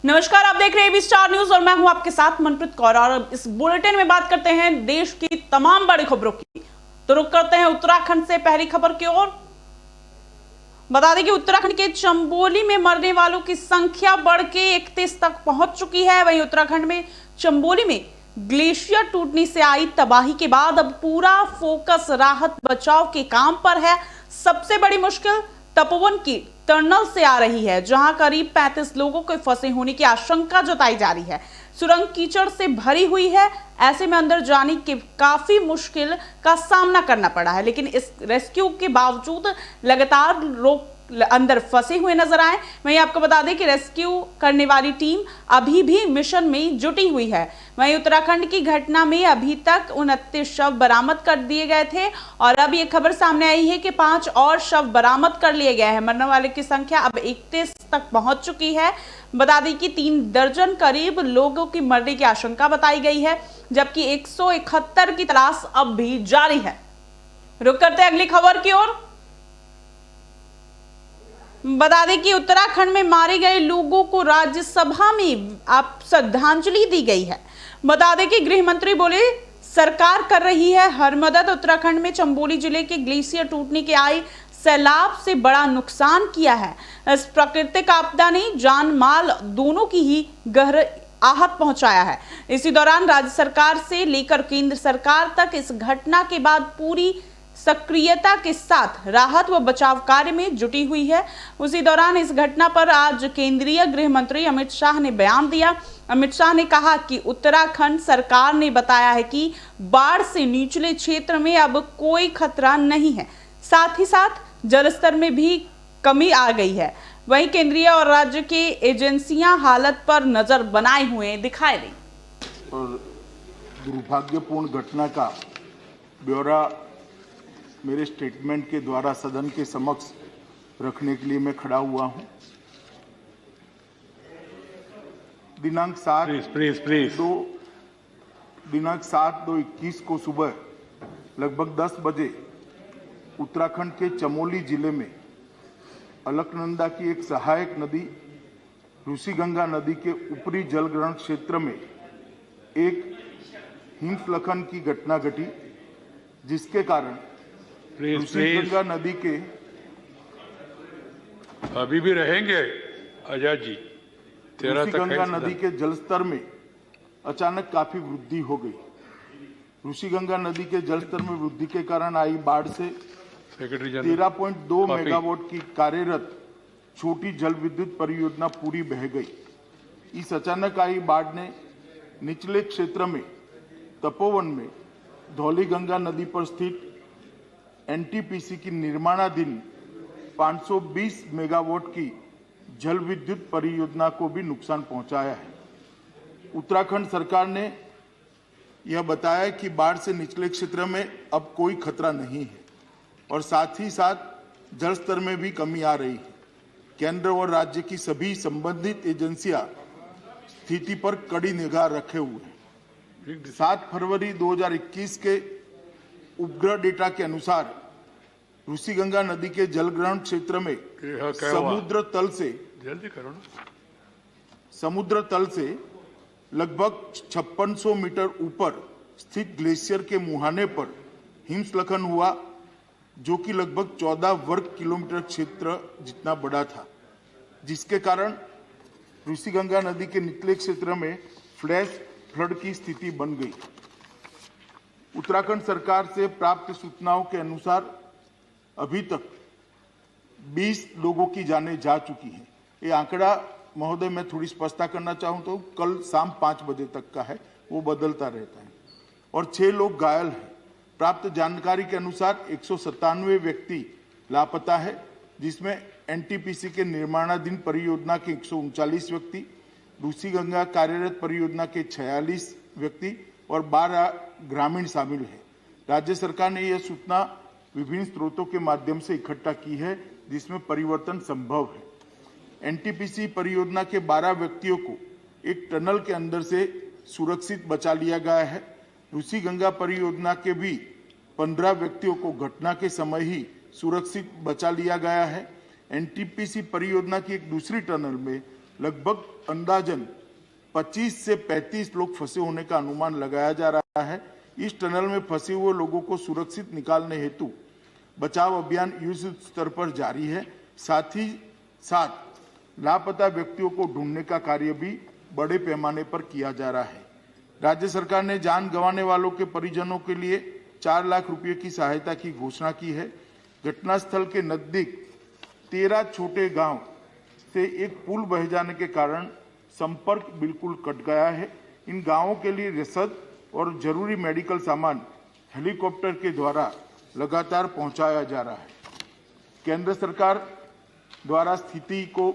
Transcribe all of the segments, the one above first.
नमस्कार, आप देख रहे हैं एबी स्टार न्यूज और मैं हूं आपके साथ मनप्रीत कौर। और इस बुलेटिन में बात करते हैं देश की तमाम बड़ी खबरों की। तो रुक करते हैं उत्तराखंड से पहली खबर की ओर। बता दें कि उत्तराखंड के चंबोली में मरने वालों की संख्या बढ़ के 31 तक पहुंच चुकी है। वहीं उत्तराखंड में चंबोली में ग्लेशियर टूटने से आई तबाही के बाद अब पूरा फोकस राहत बचाव के काम पर है। सबसे बड़ी मुश्किल तपोवन की टनल से आ रही है, जहां करीब 35 लोगों के फंसे होने की आशंका जताई जा रही है। सुरंग कीचड़ से भरी हुई है, ऐसे में अंदर जाने की काफी मुश्किल का सामना करना पड़ा है। लेकिन इस रेस्क्यू के बावजूद लगातार लोग अंदर फंसे हुए नजर आए। वहीं आपको बता दें कि रेस्क्यू करने वाली टीम अभी भी मिशन में जुटी हुई है। वहीं उत्तराखंड की घटना में अभी तक 29 शव बरामद कर दिए गए थे और अब ये खबर सामने आई है कि 5 और शव बरामद कर लिए गए हैं। मरने वाले की संख्या अब 31 तक पहुंच चुकी है। बता दें कि 3 दर्जन करीब लोगों की मरने की आशंका बताई गई है, जबकि 171 की तलाश अब भी जारी है। रुक करते हैं अगली खबर की ओर। बता दें कि उत्तराखंड में मारे गए लोगों को राज्यसभा में अब श्रद्धांजलि दी गई है। बता दें कि गृह मंत्री बोले सरकार कर रही है हर मदद। उत्तराखंड में चंबोली जिले के ग्लेशियर टूटने के आई सैलाब से बड़ा नुकसान किया है। इस प्राकृतिक आपदा ने जान माल दोनों की ही गहर आहत पहुंचाया है। इसी दौरान राज्य सरकार से लेकर केंद्र सरकार तक इस घटना के बाद पूरी सक्रियता के साथ राहत व बचाव कार्य में जुटी हुई है। उसी दौरान इस घटना पर आज केंद्रीय गृह मंत्री अमित शाह ने बयान दिया। अमित शाह ने कहा कि उत्तराखंड सरकार ने बताया है कि बाढ़ से निचले क्षेत्र में अब कोई खतरा नहीं है, साथ ही साथ जलस्तर में भी कमी आ गई है। वहीं केंद्रीय और राज्य के एजेंसियां हालत पर नजर बनाए हुए दिखाई दी। और दुर्भाग्यपूर्ण घटना का ब्यौरा मेरे स्टेटमेंट के द्वारा सदन के समक्ष रखने के लिए मैं खड़ा हुआ हूं। दिनांक 7/2/21 को सुबह लगभग 10 बजे उत्तराखंड के चमोली जिले में अलकनंदा की एक सहायक नदी ऋषिगंगा नदी के ऊपरी जलग्रहण क्षेत्र में एक हिमस्खलन की घटना घटी, जिसके कारण ऋषिगंगा नदी के अभी भी रहेंगे आजाद जी। ऋषिगंगा नदी के जलस्तर में अचानक काफी वृद्धि हो गई। ऋषिगंगा नदी के जलस्तर में वृद्धि के कारण आई बाढ़ से 13.2 मेगावाट की कार्यरत छोटी जल विद्युत परियोजना पूरी बह गई। इस अचानक आई बाढ़ ने निचले क्षेत्र में तपोवन में धौलीगंगा नदी पर स्थित एनटीपीसी की निर्माणाधीन 520 मेगावाट की जल विद्युत परियोजना को भी नुकसान पहुंचाया है। उत्तराखंड सरकार ने यह बताया कि बाढ़ से निचले क्षेत्र में अब कोई खतरा नहीं है और साथ ही साथ जल स्तर में भी कमी आ रही है। केंद्र और राज्य की सभी संबंधित एजेंसियां स्थिति पर कड़ी निगाह रखे हुए हैं। 7 फरवरी 2021 के उपग्रह डेटा के अनुसार ऋषिगंगा नदी के जलग्रहण क्षेत्र में समुद्र तल से लगभग 5600 मीटर ऊपर स्थित ग्लेशियर के मुहाने पर हिमस्खलन हुआ, जो कि लगभग 14 वर्ग किलोमीटर क्षेत्र जितना बड़ा था, जिसके कारण ऋषिगंगा नदी के निचले क्षेत्र में फ्लैश फ्लड की स्थिति बन गई। उत्तराखंड सरकार से प्राप्त सूचनाओं के अनुसार अभी तक 20 लोगों की जानें जा चुकी हैं। ये आंकड़ा महोदय मैं थोड़ी स्पष्टता करना चाहूँ तो कल शाम 5 बजे तक का है, वो बदलता रहता है, और 6 लोग घायल हैं। प्राप्त जानकारी के अनुसार 197 व्यक्ति लापता है, जिसमें एनटीपीसी के निर्माणाधीन परियोजना के 139 व्यक्ति, ऋषिगंगा कार्यरत परियोजना के 46 व्यक्ति और 12 ग्रामीण शामिल है। राज्य सरकार ने यह सूचना विभिन्न स्रोतों के माध्यम से इकट्ठा की है, जिसमें परिवर्तन संभव है। एनटीपीसी परियोजना के 12 व्यक्तियों को एक टनल के अंदर से सुरक्षित बचा लिया गया है। ऋषिगंगा परियोजना के भी 15 व्यक्तियों को घटना के समय ही सुरक्षित बचा लिया गया है। एनटीपीसी परियोजना की एक दूसरी टनल में लगभग अंदाजन 25 से 35 लोग फंसे होने का अनुमान लगाया जा रहा है। इस टनल में फंसे हुए लोगों को सुरक्षित निकालने हेतु बचाव अभियान युद्ध स्तर पर जारी है। साथ ही साथ लापता व्यक्तियों को ढूंढने का कार्य भी बड़े पैमाने पर किया जा रहा है। राज्य सरकार ने जान गंवाने वालों के परिजनों के लिए 4 लाख रुपए की सहायता की घोषणा की है। घटनास्थल के नजदीक 13 छोटे गांव से एक पुल बह जाने के कारण संपर्क बिल्कुल कट गया है। इन गांवों के लिए रसद और जरूरी मेडिकल सामान हेलीकॉप्टर के द्वारा लगातार पहुंचाया जा रहा है। केंद्र सरकार द्वारा स्थिति को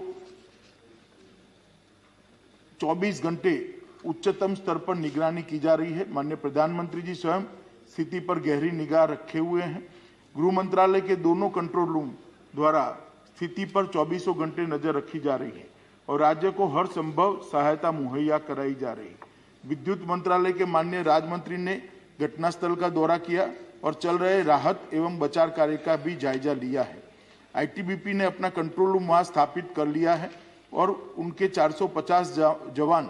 24 घंटे उच्चतम स्तर पर निगरानी की जा रही है। माननीय प्रधानमंत्री जी स्वयं स्थिति पर गहरी निगाह रखे हुए हैं। गृह मंत्रालय के दोनों कंट्रोल रूम द्वारा स्थिति पर 24 घंटे नजर रखी जा रही है और राज्य को हर संभव सहायता मुहैया कराई जा रही है। विद्युत मंत्रालय के माननीय राज्य मंत्री ने घटनास्थल का दौरा किया और चल रहे राहत एवं बचाव कार्य का भी जायजा लिया है। आईटीबीपी ने अपना कंट्रोल रूम वहां स्थापित कर लिया है और उनके 450 जवान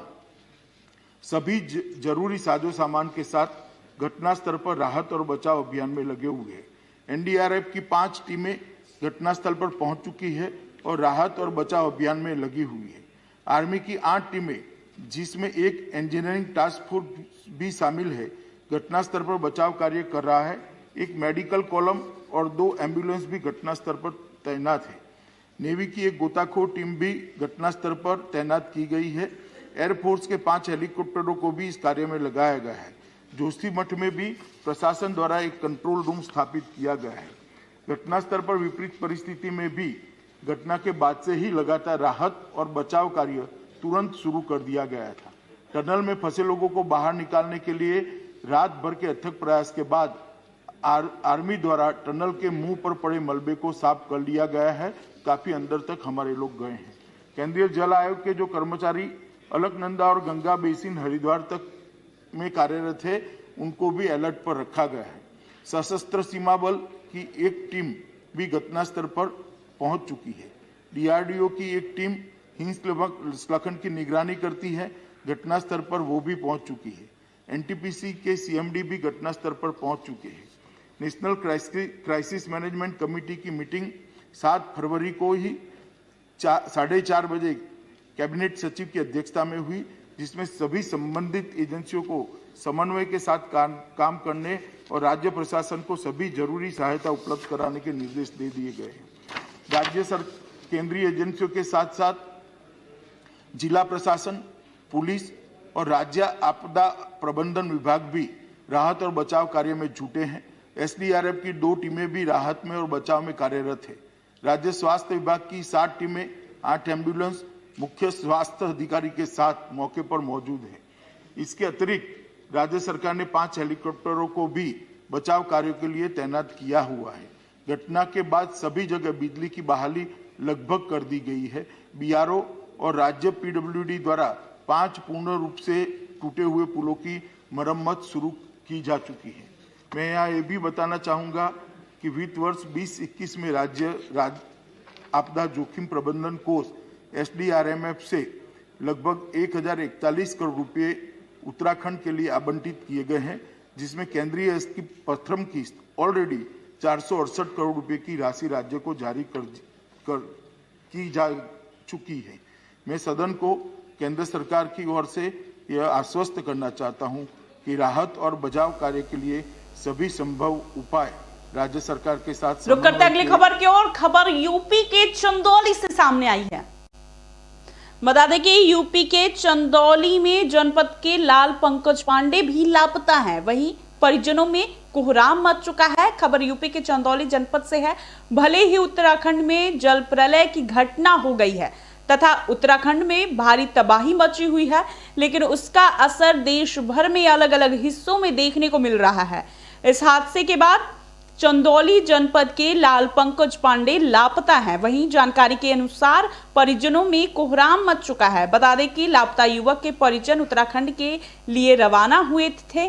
सभी जरूरी साजो सामान के साथ घटनास्थल पर राहत और बचाव अभियान में लगे हुए हैं। एनडीआरएफ की 5 टीमें घटनास्थल पर पहुंच चुकी है और राहत और बचाव अभियान में लगी हुई है। आर्मी की 8 टीमें, जिसमें एक इंजीनियरिंग टास्क फोर्स भी शामिल है, घटनास्थल पर बचाव कार्य कर रहा है। एक मेडिकल कॉलम और 2 एम्बुलेंस भी घटनास्थल पर तैनात है। नेवी की एक गोताखोर टीम भी घटनास्थल पर तैनात की गई है। एयरफोर्स के 5 हेलीकॉप्टरों को भी इस कार्य में लगाया गया है। जोशीमठ में भी प्रशासन द्वारा एक कंट्रोल रूम स्थापित किया गया है। घटनास्थल पर विपरीत परिस्थिति में भी घटना के बाद से ही लगातार राहत और बचाव कार्य तुरंत शुरू कर दिया गया था। टनल में फंसे लोगों को बाहर निकालने के लिए रात भर के अथक प्रयास के बाद आर्मी द्वारा टनल के मुंह पर पड़े मलबे को साफ कर लिया गया है। काफी अंदर तक हमारे लोग गए हैं। केंद्रीय जल आयोग के जो कर्मचारी अलकनंदा और गंगा बेसिन हरिद्वार तक में कार्यरत है, उनको भी अलर्ट पर रखा गया है। सशस्त्र सीमा बल की एक टीम भी घटनास्थल पर पहुंच चुकी है। डीआरडीओ की एक टीम हिमस्खलन की निगरानी करती है। घटनास्थल पर वो भी पहुंच चुकी है। एनटीपीसी के सीएमडी भी घटनास्थल पर पहुंच चुके हैं। नेशनल क्राइसिस मैनेजमेंट कमेटी की मीटिंग 7 फरवरी को ही 4:30 बजे कैबिनेट सचिव की अध्यक्षता में हुई, जिसमें सभी संबंधित एजेंसियों को समन्वय के साथ काम करने और राज्य प्रशासन को सभी जरूरी सहायता उपलब्ध कराने के निर्देश दे दिए गए हैं। केंद्रीय एजेंसियों के साथ साथ जिला प्रशासन, पुलिस और राज्य आपदा प्रबंधन विभाग भी राहत और बचाव कार्य में जुटे हैं। एसडीआरएफ की 2 टीमें भी राहत में और बचाव में कार्यरत है। राज्य स्वास्थ्य विभाग की 7 टीमें, 8 एम्बुलेंस मुख्य स्वास्थ्य अधिकारी के साथ मौके पर मौजूद है। इसके अतिरिक्त राज्य सरकार ने 5 हेलीकॉप्टरों को भी बचाव कार्यों के लिए तैनात किया हुआ है। घटना के बाद सभी जगह बिजली की बहाली लगभग कर दी गई है। बीआरओ और राज्य पीडब्ल्यूडी द्वारा 5 पूर्ण रूप से टूटे हुए पुलों की मरम्मत शुरू की जा चुकी है। मैं यहाँ ये भी बताना चाहूँगा कि वित्त वर्ष 2021 में राज्य आपदा जोखिम प्रबंधन कोष एसडीआरएमएफ से लगभग 1041 करोड़ रुपये उत्तराखंड के लिए आवंटित किए गए हैं, जिसमें केंद्रीय की प्रथम किस्त ऑलरेडी 468 करोड़ रुपए की राशि राज्य को जारी की जा चुकी है। मैं सदन को केंद्र सरकार की ओर से यह आश्वस्त करना चाहता हूं कि राहत और बचाव कार्य के लिए सभी संभव उपाय राज्य सरकार के साथ। रुक करते अगली खबर की ओर। खबर यूपी के चंदौली से सामने आई है। बता दें कि यूपी के चंदौली में जनपद के लाल पंकज पांडे भी लापता हैं। वहीं परिजनों में कोहराम मच चुका है। खबर यूपी के चंदौली जनपद से है। भले ही उत्तराखंड में जल प्रलय की घटना हो गई है तथा उत्तराखंड में भारी तबाही मची हुई है, लेकिन उसका असर देश भर में अलग अलग हिस्सों में देखने को मिल रहा है। इस हादसे के बाद चंदौली जनपद के लाल पंकज पांडे लापता हैं। वहीं जानकारी के अनुसार परिजनों में कोहराम मच चुका है। बता दें कि लापता युवक के परिजन उत्तराखंड के लिए रवाना हुए थे।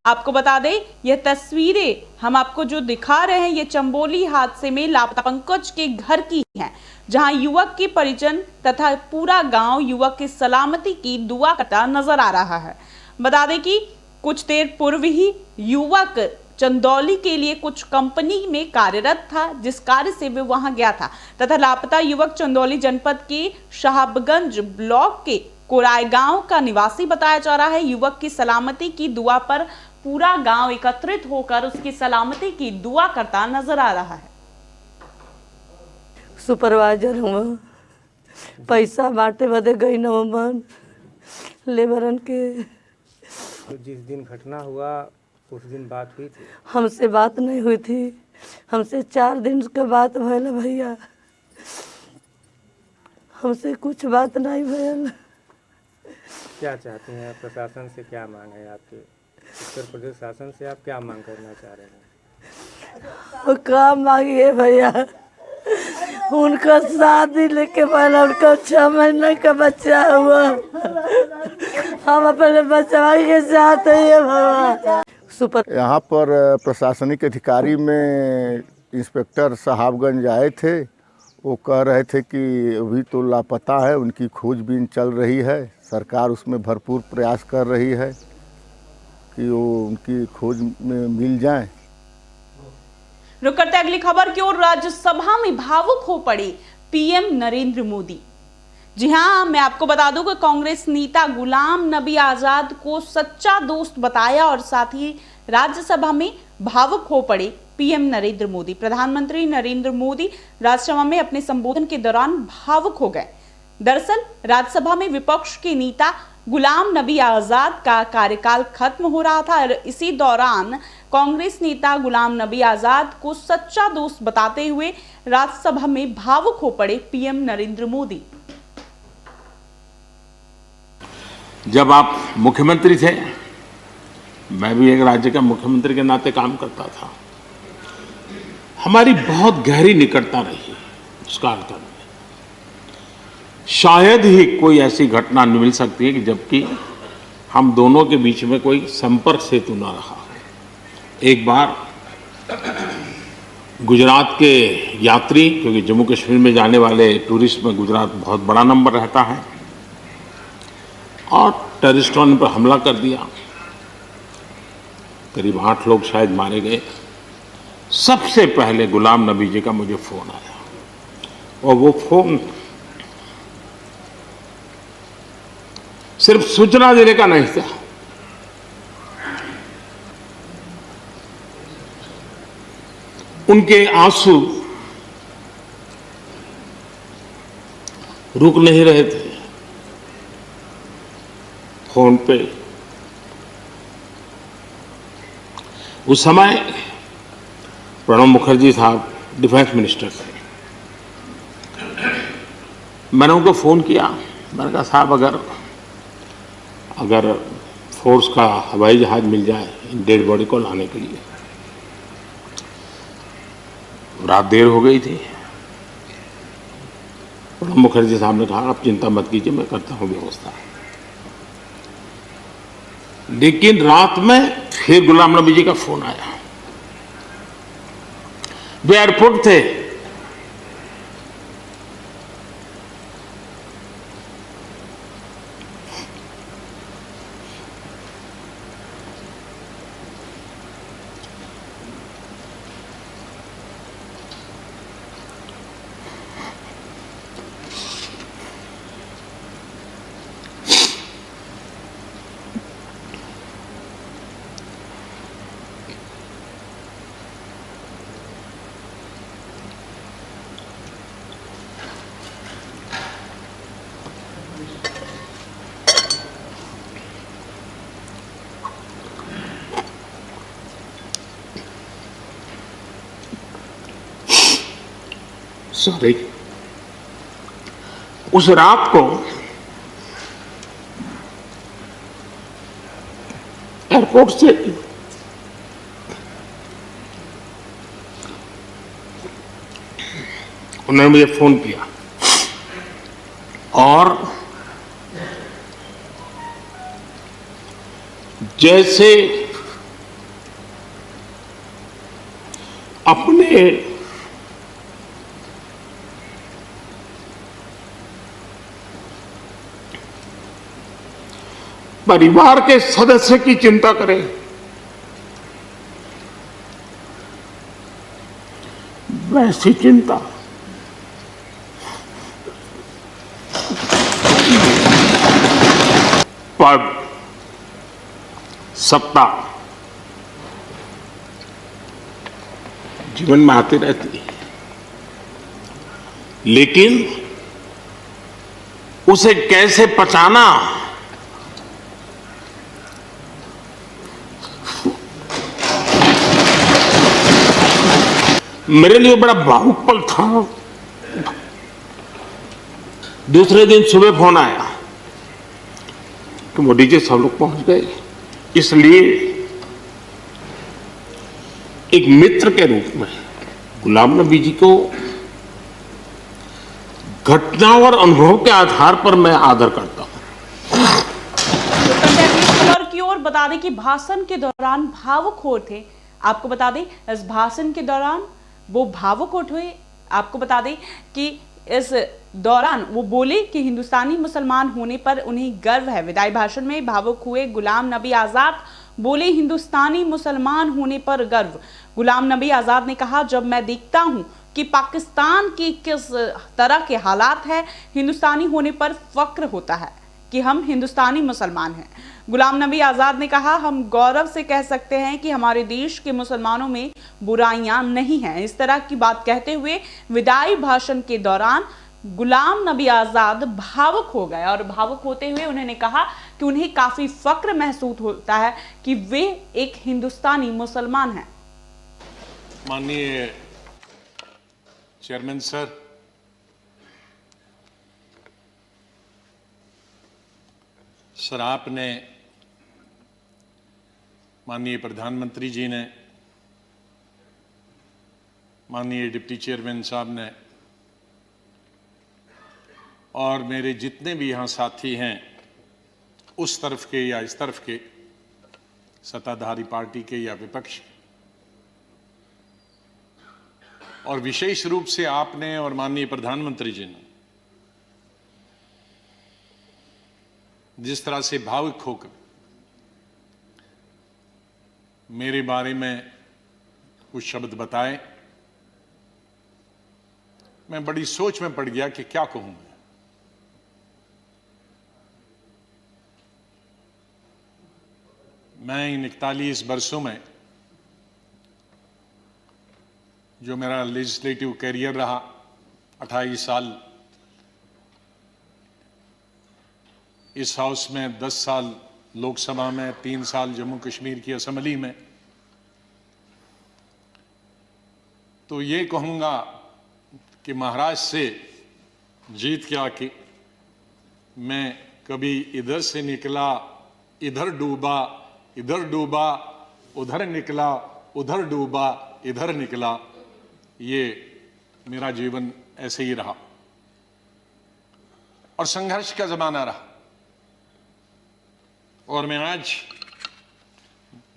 आपको बता दें, यह तस्वीरें हम आपको जो दिखा रहे हैं, ये चंबोली हादसे में लापता पंकज के घर की हैं, जहां युवक के परिजन तथा पूरा गांव युवक की सलामती की दुआ करता नजर आ रहा है। बता दें कि कुछ देर पूर्व ही युवक चंदौली के लिए कुछ कंपनी में कार्यरत था, जिस कार्य से वे वहां गया था तथा लापता युवक चंदौली जनपद के साहबगंज ब्लॉक के कोराय गांव का निवासी बताया जा रहा है। युवक की सलामती की दुआ पर पूरा गांव एकत्रित होकर उसकी सलामती की दुआ करता नजर आ रहा है। सुपरवाइजर हूँ, पैसा बांटे बदे गई नवंबर लेबरन के। तो जिस दिन घटना हुआ उस दिन बात हुई थी? हमसे बात नहीं हुई थी, हमसे 4 दिन के बात भैल भैया, हमसे कुछ बात नहीं भैल। क्या चाहते हैं प्रशासन से, क्या मांग है आपके? उत्तर प्रदेश शासन से आप क्या मांग करना चाह रहे हैं? वो क्या मांगिए भैया, उनका शादी लेके पहले उनका 6 महीने का बच्चा हुआ, हम अपने बच्चा के साथ हैं भगवान। यहाँ पर प्रशासनिक अधिकारी में इंस्पेक्टर साहबगंज आए थे। वो कह रहे थे कि अभी तो लापता है, उनकी खोजबीन चल रही है, सरकार उसमें भरपूर प्रयास कर रही है कि वो उनकी खोज में मिल जाए। रुक करते अगली खबर की ओर। राज्यसभा में भावुक हो पड़े पीएम नरेंद्र मोदी। जी हां, मैं आपको बता दूं कि कांग्रेस नेता गुलाम नबी आजाद को सच्चा दोस्त बताया और साथ ही राज्यसभा में भावुक हो पड़े पीएम नरेंद्र मोदी। प्रधानमंत्री नरेंद्र मोदी राज्यसभा में अपने संबोधन के दौरान भावुक हो गए। दरअसल राज्यसभा में विपक्ष के नेता गुलाम नबी आजाद का कार्यकाल खत्म हो रहा था और इसी दौरान कांग्रेस नेता गुलाम नबी आजाद को सच्चा दोस्त बताते हुए राज्यसभा में भावुक हो पड़े पीएम नरेंद्र मोदी। जब आप मुख्यमंत्री थे, मैं भी एक राज्य का मुख्यमंत्री के नाते काम करता था, हमारी बहुत गहरी निकटता रही उस कालखंड में। शायद ही कोई ऐसी घटना मिल सकती है कि जबकि हम दोनों के बीच में कोई संपर्क सेतु न रहा। एक बार गुजरात के यात्री, क्योंकि जम्मू कश्मीर में जाने वाले टूरिस्ट में गुजरात बहुत बड़ा नंबर रहता है, और टेररिस्टों ने पर हमला कर दिया, करीब 8 लोग शायद मारे गए। सबसे पहले गुलाम नबी जी का मुझे फोन आया, और वो फोन सिर्फ सूचना देने का नहीं था, उनके आंसू रुक नहीं रहे थे। फोन पे उस समय प्रणब मुखर्जी साहब डिफेंस मिनिस्टर थे। मैंने उनको फ़ोन किया, मैंने कहा साहब अगर फोर्स का हवाई जहाज मिल जाए डेड बॉडी को लाने के लिए। रात देर हो गई थी। प्रणब मुखर्जी साहब ने कहा आप चिंता मत कीजिए, मैं करता हूँ व्यवस्था। लेकिन रात में फिर गुलाम नबी जी का फोन आया। वे एयरपोर्ट थे, सॉरी, उस रात को एयरपोर्ट से उन्होंने मुझे फोन किया और जैसे अपने परिवार के सदस्य की चिंता करें, वैसी चिंता पर्व, सप्ताह जीवन में आती रहती है, लेकिन उसे कैसे पचाना, मेरे लिए बड़ा भावुक पल था। दूसरे दिन सुबह फोन आया कि मोदी जी सब लोग पहुंच गए। इसलिए एक मित्र के रूप में गुलाम नबी जी को घटना और अनुभव के आधार पर मैं आदर करता हूं। खबर की ओर बता दें कि भाषण के दौरान भावुक हो थे। आपको बता दें इस भाषण के दौरान वो भावुक हुए। आपको बता दें कि इस दौरान वो बोले कि हिंदुस्तानी मुसलमान होने पर उन्हें गर्व है। विदाई भाषण में भावुक हुए गुलाम नबी आजाद बोले, हिंदुस्तानी मुसलमान होने पर गर्व। गुलाम नबी आजाद ने कहा, जब मैं देखता हूं कि पाकिस्तान की किस तरह के हालात है, हिंदुस्तानी होने पर फक्र होता है कि हम हिंदुस्तानी मुसलमान हैं। गुलाम नबी आजाद ने कहा, हम गौरव से कह सकते हैं कि हमारे देश के मुसलमानों में बुराइयां नहीं हैं। इस तरह की बात कहते हुए विदाई भाषण के दौरान गुलाम नबी आजाद भावुक हो गए और भावुक होते हुए उन्होंने कहा कि उन्हें काफी फक्र महसूस होता है कि वे एक हिंदुस्तानी मुसलमान हैं। माननीय चेयरमैन सर, आपने, माननीय प्रधानमंत्री जी ने, माननीय डिप्टी चेयरमैन साहब ने और मेरे जितने भी यहाँ साथी हैं, उस तरफ के या इस तरफ के, सत्ताधारी पार्टी के या विपक्ष के, और विशेष रूप से आपने और माननीय प्रधानमंत्री जी ने जिस तरह से भावुक होकर मेरे बारे में कुछ शब्द बताए, मैं बड़ी सोच में पड़ गया कि क्या कहूं। मैं इन 41 वर्षों में जो मेरा लेजिस्लेटिव कैरियर रहा, 28 साल इस हाउस में, 10 साल लोकसभा में, 3 साल जम्मू कश्मीर की असेंबली में, तो ये कहूंगा कि महाराष्ट्र से जीत के आके मैं कभी इधर से निकला, इधर डूबा, इधर डूबा, उधर निकला, उधर डूबा, इधर निकला, ये मेरा जीवन ऐसे ही रहा और संघर्ष का जमाना रहा। और मैं आज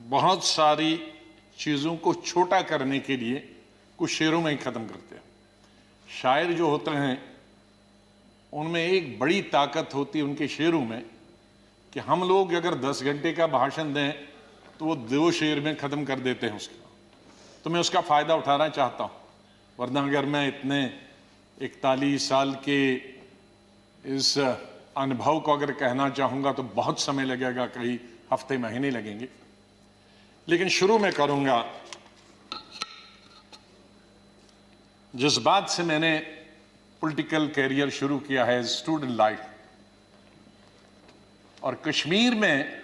बहुत सारी चीजों को छोटा करने के लिए कुछ शेरों में ही खत्म करते हैं। शायर जो होते हैं उनमें एक बड़ी ताकत होती है उनके शेरों में कि हम लोग अगर 10 घंटे का भाषण दें तो वो 2 शेर में खत्म कर देते हैं उसका। तो मैं उसका फायदा उठाना चाहता हूं, वरना अगर मैं इतने 41 साल के इस अनुभव को अगर कहना चाहूंगा तो बहुत समय लगेगा, कई हफ्ते महीने लगेंगे। लेकिन शुरू में करूंगा जिस बात से मैंने पॉलिटिकल कैरियर शुरू किया है, स्टूडेंट लाइफ। और कश्मीर में,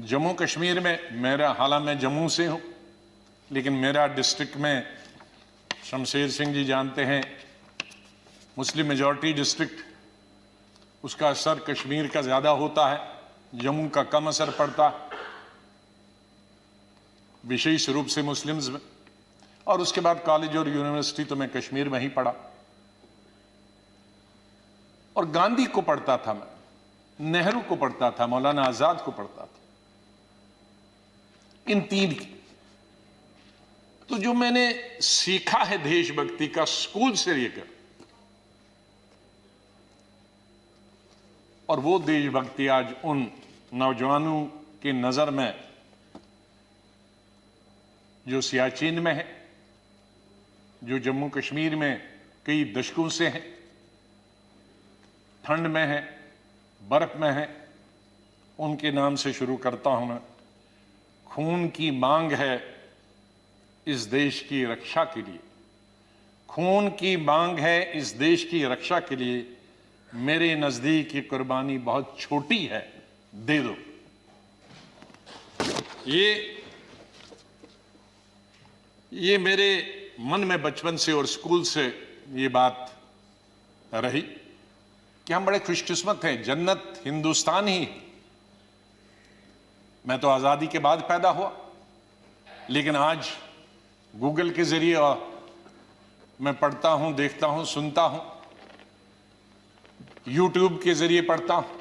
जम्मू कश्मीर में मेरा, हालांकि मैं जम्मू से हूं, लेकिन मेरा डिस्ट्रिक्ट में, शमशेर सिंह जी जानते हैं, मुस्लिम मेजॉरिटी डिस्ट्रिक्ट, उसका असर कश्मीर का ज्यादा होता है, जम्मू का कम असर पड़ता है, विशेष रूप से मुस्लिम्स में। और उसके बाद कॉलेज और यूनिवर्सिटी तो मैं कश्मीर में ही पढ़ा। और गांधी को पढ़ता था मैं, नेहरू को पढ़ता था, मौलाना आजाद को पढ़ता था, इन तीन की। तो जो मैंने सीखा है देशभक्ति का स्कूल से लेकर, और वो देशभक्ति आज उन नौजवानों की नजर में जो सियाचिन में है, जो जम्मू कश्मीर में कई दशकों से है, ठंड में है, बर्फ में है, उनके नाम से शुरू करता हूं मैं। खून की मांग है इस देश की रक्षा के लिए, खून की मांग है इस देश की रक्षा के लिए। मेरे नजदीक ये कुर्बानी बहुत छोटी है, दे दो। ये मेरे मन में बचपन से और स्कूल से ये बात रही कि हम बड़े खुशकिस्मत हैं, जन्नत हिंदुस्तान ही। मैं तो आजादी के बाद पैदा हुआ, लेकिन आज गूगल के जरिए मैं पढ़ता हूं, देखता हूं, सुनता हूं, यूट्यूब के जरिए पढ़ता हूं।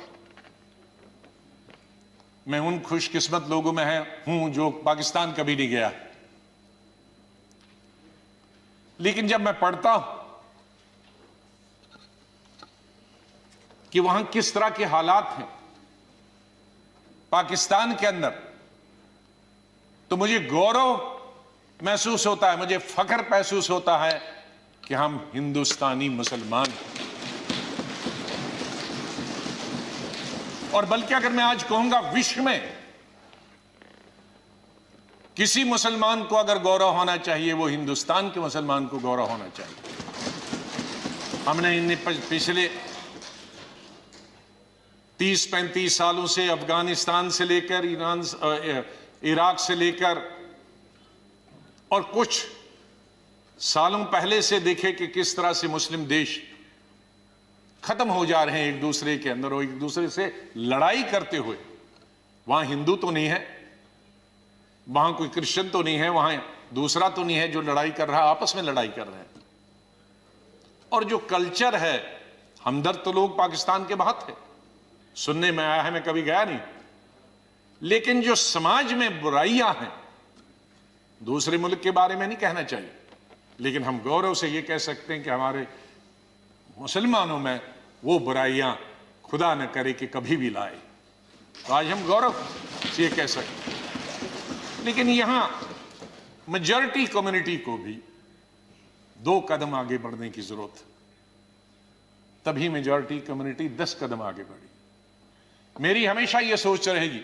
मैं उन खुशकिस्मत लोगों में हूं जो पाकिस्तान कभी नहीं गया। लेकिन जब मैं पढ़ता हूं कि वहां किस तरह के हालात हैं पाकिस्तान के अंदर, तो मुझे गौरव महसूस होता है, मुझे फख्र महसूस होता है कि हम हिंदुस्तानी मुसलमान हैं। और बल्कि अगर मैं आज कहूंगा विश्व में किसी मुसलमान को अगर गौरव होना चाहिए, वो हिंदुस्तान के मुसलमान को गौरव होना चाहिए। हमने इन पिछले 30-35 सालों से अफगानिस्तान से लेकर इराक से लेकर और कुछ सालों पहले से देखे कि किस तरह से मुस्लिम देश खत्म हो जा रहे हैं एक दूसरे के अंदर और एक दूसरे से लड़ाई करते हुए। वहां हिंदू तो नहीं है, वहां कोई क्रिश्चियन तो नहीं है, वहां दूसरा तो नहीं है जो लड़ाई कर रहा है, आपस में लड़ाई कर रहे हैं। और जो कल्चर है, हमदर्द तो लोग पाकिस्तान के बहुत है, सुनने में आया है, मैं कभी गया नहीं। लेकिन जो समाज में बुराइयां हैं, दूसरे मुल्क के बारे में नहीं कहना चाहिए, लेकिन हम गौरव से ये कह सकते हैं कि हमारे मुसलमानों में वो बुराइयां खुदा न करे कि कभी भी लाए। तो आज हम गौरव से ये कह सकते हैं। लेकिन यहां मेजॉरिटी कम्युनिटी को भी 2 कदम आगे बढ़ने की जरूरत है, तभी मेजॉरिटी कम्युनिटी 10 कदम आगे बढ़ी। मेरी हमेशा ये सोच रहेगी,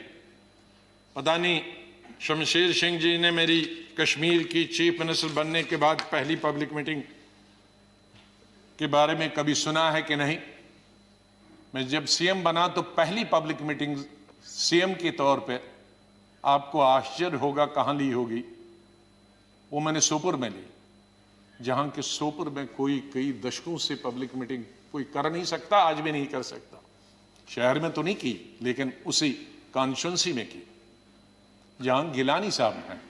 पता नहीं शमशेर सिंह जी ने मेरी कश्मीर की चीफ मिनिस्टर बनने के बाद पहली पब्लिक मीटिंग के बारे में कभी सुना है कि नहीं। मैं जब सीएम बना तो पहली पब्लिक मीटिंग सीएम के तौर पे, आपको आश्चर्य होगा कहां ली होगी, वो मैंने सोपुर में ली, जहां के सोपुर में कोई कई दशकों से पब्लिक मीटिंग कोई कर नहीं सकता, आज भी नहीं कर सकता। शहर में तो नहीं की, लेकिन उसी कॉन्स्टिट्यूंसी में की जहां गिलानी साहब हैं,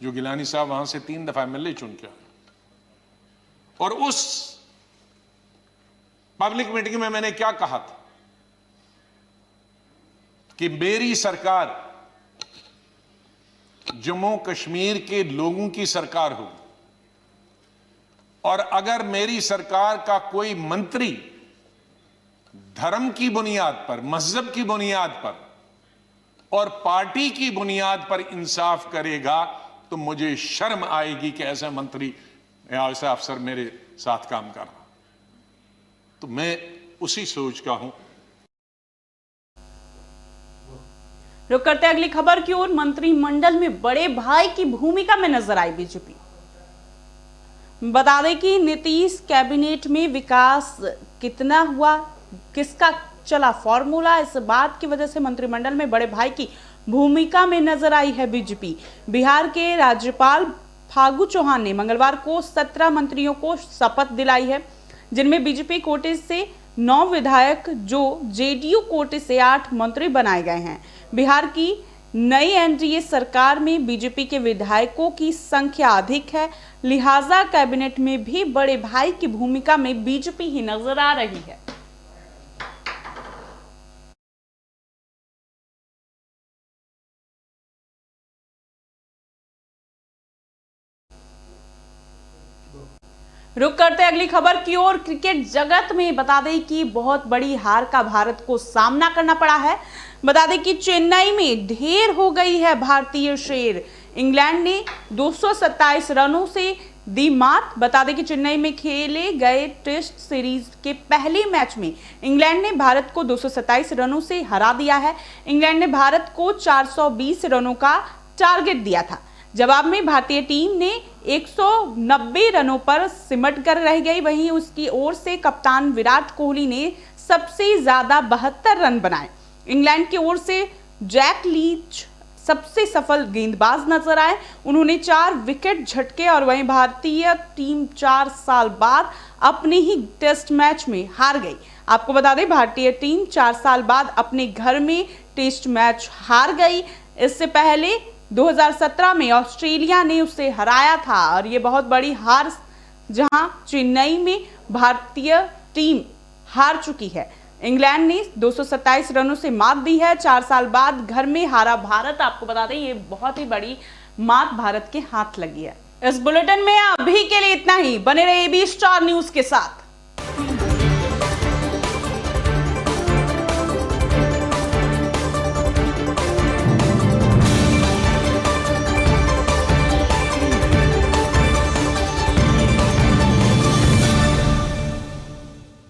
जो गिलानी साहब वहां से 3 दफा एमएलए चुन के आए। और उस पब्लिक मीटिंग में मैंने क्या कहा था कि मेरी सरकार जम्मू कश्मीर के लोगों की सरकार होगी, और अगर मेरी सरकार का कोई मंत्री धर्म की बुनियाद पर, मजहब की बुनियाद पर और पार्टी की बुनियाद पर इंसाफ करेगा, तो मुझे शर्म आएगी कि ऐसा मंत्री या ऐसा अफसर मेरे साथ काम कर रहा। तो मैं उसी सोच का हूं। रुक करते अगली खबर की ओर। मंत्रिमंडल में बड़े भाई की भूमिका में नजर आई बीजेपी। बता दें कि नीतीश कैबिनेट में विकास कितना हुआ, किसका चला फॉर्मूला, इस बात की वजह से मंत्रिमंडल में बड़े भाई की भूमिका में नजर आई है बीजेपी। बिहार के राज्यपाल फागू चौहान ने मंगलवार को 17 मंत्रियों को शपथ दिलाई है, जिनमें बीजेपी कोटे से 9 विधायक, जो जेडीयू कोटे से 8 मंत्री बनाए गए हैं। बिहार की नई एनडीए सरकार में बीजेपी के विधायकों की संख्या अधिक है, लिहाजा कैबिनेट में भी बड़े भाई की भूमिका में बीजेपी ही नजर आ रही है। रुक करते अगली खबर की ओर। क्रिकेट जगत में बता दें कि बहुत बड़ी हार का भारत को सामना करना पड़ा है। बता दें कि चेन्नई में ढेर हो गई है भारतीय शेर। इंग्लैंड ने 227 रनों से दी मात। बता दें कि चेन्नई में खेले गए टेस्ट सीरीज के पहले मैच में इंग्लैंड ने भारत को 227 रनों से हरा दिया है। इंग्लैंड ने भारत को 420 रनों का टारगेट दिया था। जवाब में भारतीय टीम ने 190 रनों पर सिमट कर रह गई। वहीं उसकी ओर से कप्तान विराट कोहली ने सबसे ज्यादा 72 रन बनाए। इंग्लैंड की ओर से जैक लीच सबसे सफल गेंदबाज नजर आए, उन्होंने 4 विकेट झटके। और वहीं भारतीय टीम 4 साल बाद अपने ही टेस्ट मैच में हार गई। आपको बता दें, भारतीय टीम 4 साल बाद अपने घर में टेस्ट मैच हार गई। इससे पहले 2017 में ऑस्ट्रेलिया ने उसे हराया था और ये बहुत बड़ी हार, जहां चेन्नई में भारतीय टीम हार चुकी है। इंग्लैंड ने 227 रनों से मात दी है। 4 साल बाद घर में हारा भारत। आपको बता दें, ये बहुत ही बड़ी मात भारत के हाथ लगी है। इस बुलेटिन में अभी के लिए इतना ही। बने रहिए AB स्टार न्यूज के साथ।